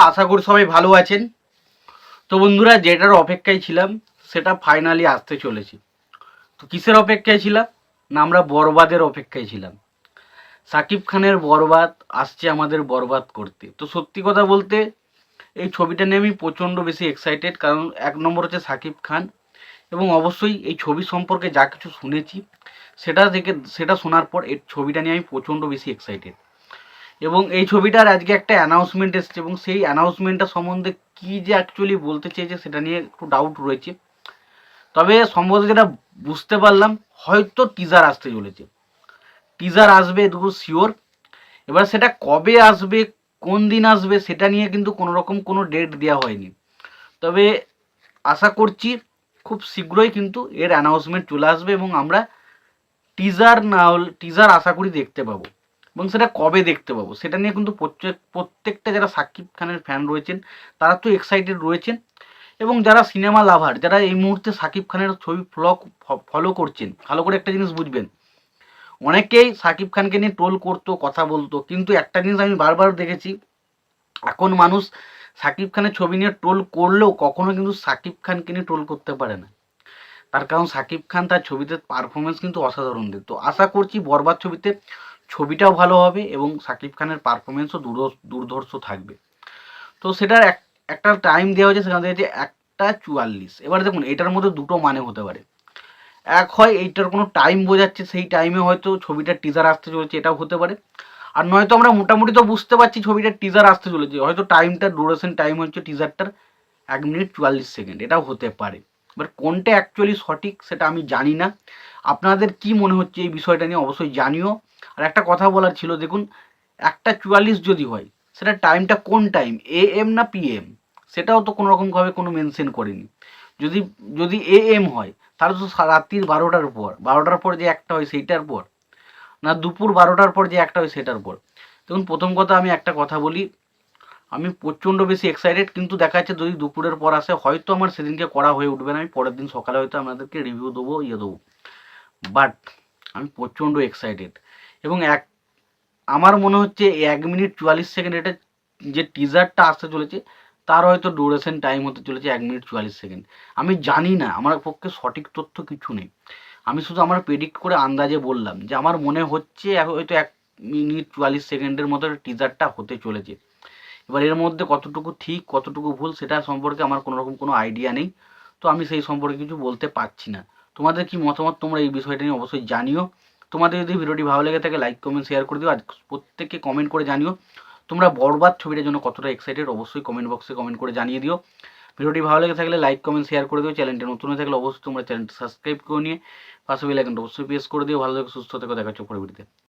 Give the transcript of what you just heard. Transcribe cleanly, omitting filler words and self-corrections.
আশা করি সবাই ভালো আছেন। তো বন্ধুরা, যেটার অপেক্ষায় ছিলাম সেটা ফাইনালি আসতে চলেছে। তো কিসের অপেক্ষায় ছিলাম? না, আমরা বরবাদের অপেক্ষায় ছিলাম। সাকিব খানের বরবাদ আসছে আমাদের বরবাদ করতে। তো সত্যি কথা বলতে এই ছবিটা নিয়ে আমি প্রচণ্ড বেশি এক্সাইটেড, কারণ এক নম্বর হচ্ছে সাকিব খান, এবং অবশ্যই এই ছবি সম্পর্কে যা কিছু শুনেছি সেটা শোনার পর এই ছবিটা নিয়ে আমি প্রচণ্ড বেশি এক্সাইটেড। এবং এই ছবিটার আজকে একটা অ্যানাউন্সমেন্ট এসছে, এবং সেই অ্যানাউন্সমেন্টটা সম্বন্ধে কী যে অ্যাকচুয়ালি বলতে চেয়েছে সেটা নিয়ে একটু ডাউট রয়েছে। তবে সম্ভবত যেটা বুঝতে পারলাম, হয়তো টিজার আসতে চলেছে। টিজার আসবে এটুকু শিওর। এবার সেটা কবে আসবে, কোন দিন আসবে, সেটা নিয়ে কিন্তু কোনো রকম কোনো ডেট দেওয়া হয়নি। তবে আশা করছি খুব শীঘ্রই কিন্তু এর অ্যানাউন্সমেন্ট চলে আসবে, এবং আমরা টিজার আশা করি দেখতে পাবো। এবং সেটা কবে দেখতে পাবো সেটা নিয়ে কিন্তু প্রত্যেকটা যারা সাকিব খানের ফ্যান রয়েছেন তারা তো এক্সাইটেড রয়েছেন, এবং যারা সিনেমা লাভার, যারা এই মুহূর্তে সাকিব খানের ছবি ফলো করছেন, ভালো করে একটা জিনিস বুঝবেন। অনেকেই সাকিব খানকে নিয়ে ট্রোল করতো, কথা বলতো, কিন্তু একটা জিনিস আমি বারবার দেখেছি, এখন মানুষ সাকিব খানের ছবি নিয়ে ট্রোল করলেও কখনো কিন্তু সাকিব খানকে নিয়ে ট্রোল করতে পারে না। তার কারণ সাকিব খান তার ছবিতে পারফরমেন্স কিন্তু অসাধারণ দিত। তো আশা করছি বরবাদ ছবিতে ছবিটাও ভালো হবে এবং সাকিব খানের পারফরমেন্সও দুর্ধর্ষ থাকবে। তো সেটার একটা টাইম দেওয়া হয়েছে, সেখানে দেখা যাচ্ছে 1টা 44। এবার দেখুন, এটার মধ্যে দুটো মানে হতে পারে। এক হয় এইটার কোনো টাইম বোঝাচ্ছে, সেই টাইমে হয়তো ছবিটার টিজার আসতে চলেছে, এটাও হতে পারে। আর নয়তো আমরা মোটামুটি তো বুঝতে পারছি ছবিটার টিজার আসতে চলেছে, হয়তো টাইমটার ডুরেশন টাইম হচ্ছে টিজারটার 1 মিনিট 44 সেকেন্ড, এটাও হতে পারে। এবার কোনটা অ্যাকচুয়ালি সঠিক সেটা আমি জানি না। আপনাদের কি মনে হচ্ছে এই বিষয়টা নিয়ে অবশ্যই জানিও। আর একটা কথা বলার ছিল, দেখুন, 1টা 44 যদি হয়, সেটা টাইমটা কোন টাইম, AM না PM, সেটাও তো কোনো রকমভাবে কোনো মেনশন করেনি। যদি যদি AM হয়, তাহলে তো রাত্রির 12টার পর যে একটা হয় সেইটার পর, না দুপুর 12টার পর যে একটা হয় সেটার পর। দেখুন, প্রথম কথা আমি একটা কথা বলি, আমি প্রচণ্ড বেশি এক্সাইটেড, কিন্তু দেখা যাচ্ছে যদি দুপুরের পর আসে হয়তো আমার সেদিনকে করা হয়ে উঠবে না, আমি পরের দিন সকালে হয়তো আপনাদেরকে রিভিউ দেবো, দেবো। বাট আমি প্রচণ্ড এক্সাইটেড। এবং আমার মনে হচ্ছে 1 মিনিট 44 সেকেন্ড, এটা যে টিজারটা আসতে চলেছে তার হয়তো ডিউরেশন টাইম হতে চলেছে 1 মিনিট 44 সেকেন্ড। আমি জানি না, আমার পক্ষে সঠিক তথ্য কিছু নেই। আমি শুধু আমার প্রেডিক্ট করে আন্দাজে বললাম যে আমার মনে হচ্ছে হয়তো 1 মিনিট 44 সেকেন্ডের মতো টিজারটা হতে চলেছে। এবার এর মধ্যে কতটুকু ঠিক কতটুকু ভুল সেটা সম্পর্কে আমার কোনো রকম কোনো আইডিয়া নেই। তো আমি সেই সম্পর্কে কিছু বলতে পারছি না। তোমাদের কি মতামত, তোমরা এই বিষয়টা নিয়ে অবশ্যই জানিও। তোমাদের যদি ভিডিওটি ভালো লেগে থাকে লাইক কমেন্ট শেয়ার করে দিও। আর প্রত্যেককে কমেন্ট করে জানিও তোমরা বরবাদ ছবিটার জন্য কতটা এক্সাইটেড, অবশ্যই কমেন্ট বক্সে কমেন্ট করে জানিয়ে দিও। ভিডিওটি ভালো লেগে থাকলে লাইক কমেন্ট শেয়ার করে দিও। চ্যানেলটা নতুন হয়ে থাকলে অবশ্যই তোমরা চ্যানেলটা সাবস্ক্রাইব করে নিয়ে পাশে বেল আইকনটা অবশ্যই প্রেস করে দিও। ভালো থেকে সুস্থ থেকে দেখা হচ্ছে পরের ভিডিওতে।